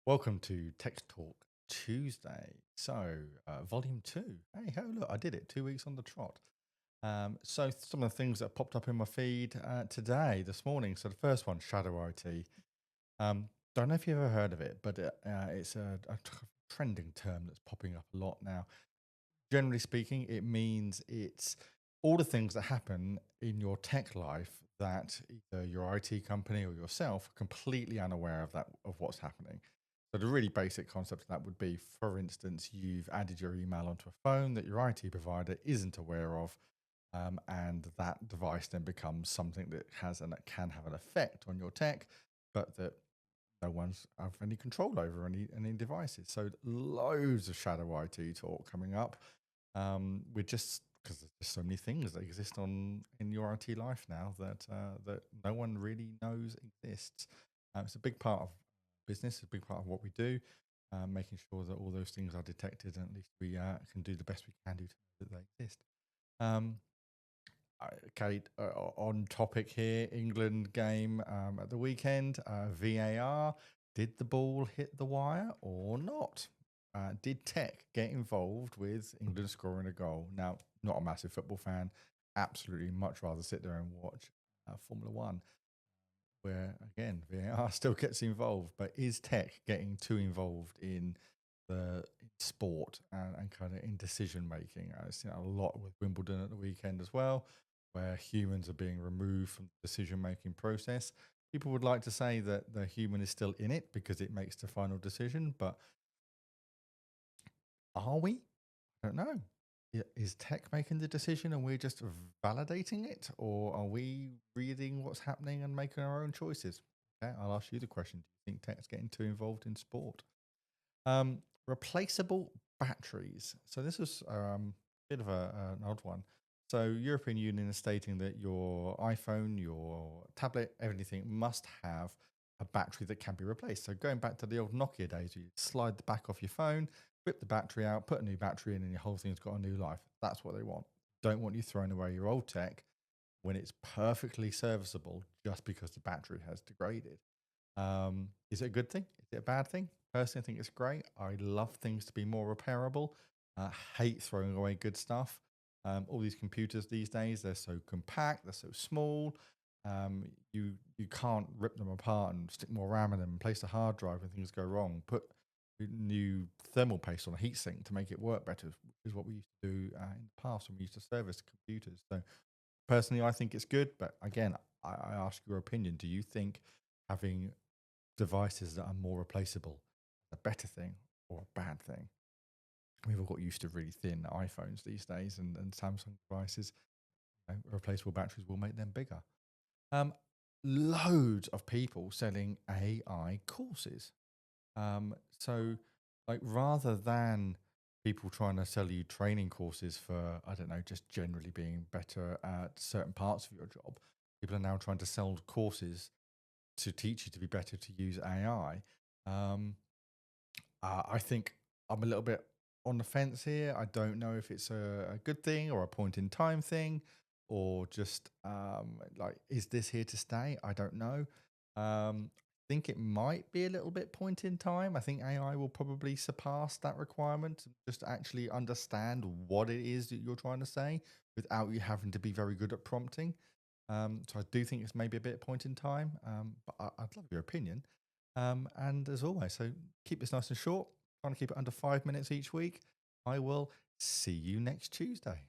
Welcome to Tech Talk Tuesday. Volume 2. Hey, ho, look, I did it 2 weeks on the trot. Some of the things that popped up in my feed today, this morning. So, the first one, Shadow IT. Don't know if you've ever heard of it, but it's a trending term that's popping up a lot now. Generally speaking, it means it's all the things that happen in your tech life that either your IT company or yourself are completely unaware of what's happening. So the really basic concept of that would be, for instance, you've added your email onto a phone that your IT provider isn't aware of, and that device then becomes something that has and that can have an effect on your tech, but that no one's have any control over any devices. So loads of shadow IT talk coming up. We're just because there's just so many things that exist on in your IT life now that no one really knows exists. It's a big part of business, a big part of what we do, making sure that all those things are detected, and at least we can do the best we can do to know that they exist. Um, okay, on topic here, England game at the weekend, VAR. Did the ball hit the wire or not? Did tech get involved with England scoring a goal? Now, not a massive football fan. Absolutely much rather sit there and watch Formula One, where again VAR still gets involved. But is tech getting too involved in the sport and kind of in decision making? I've seen a lot with Wimbledon at the weekend as well, where humans are being removed from the decision making process. People would like to say that the human is still in it because it makes the final decision, but are we? I don't know. Is tech making the decision and we're just validating it, or are we reading what's happening and making our own choices? Okay, I'll ask you the question. Do you think tech's getting too involved in sport? Replaceable batteries. So this is a bit of an odd one. So European Union is stating that your iPhone, your tablet, everything must have a battery that can be replaced. So going back to the old Nokia days, you slide the back off your phone, rip the battery out, put a new battery in, and your whole thing's got a new life. That's what they want. Don't want you throwing away your old tech when it's perfectly serviceable just because the battery has degraded. Is it a good thing? Is it a bad thing? Personally, I think it's great. I love things to be more repairable. Hate throwing away good stuff. All these computers these days, they're so compact, they're so small. You can't rip them apart and stick more RAM in them, place a hard drive and things go wrong. Put new thermal paste on a heatsink to make it work better, is what we used to do in the past when we used to service computers. So personally, I think it's good. But again, I ask your opinion. Do you think having devices that are more replaceable a better thing or a bad thing? We've all got used to really thin iPhones these days, and Samsung devices, replaceable batteries will make them bigger. Um, Loads of people selling AI courses. So, like, rather than people trying to sell you training courses for, I don't know, just generally being better at certain parts of your job, people are now trying to sell courses to teach you to be better to use AI. Um, I think I'm a little bit on the fence here. I don't know if it's a good thing or a point in time thing, or just like, is this here to stay? I don't know. I think it might be a little bit point in time. I think AI will probably surpass that requirement, just to actually understand what it is that you're trying to say without you having to be very good at prompting. So I do think it's maybe a bit point in time, but I'd love your opinion. And as always, so keep this nice and short, trying to keep it under 5 minutes each week. I will see you next Tuesday.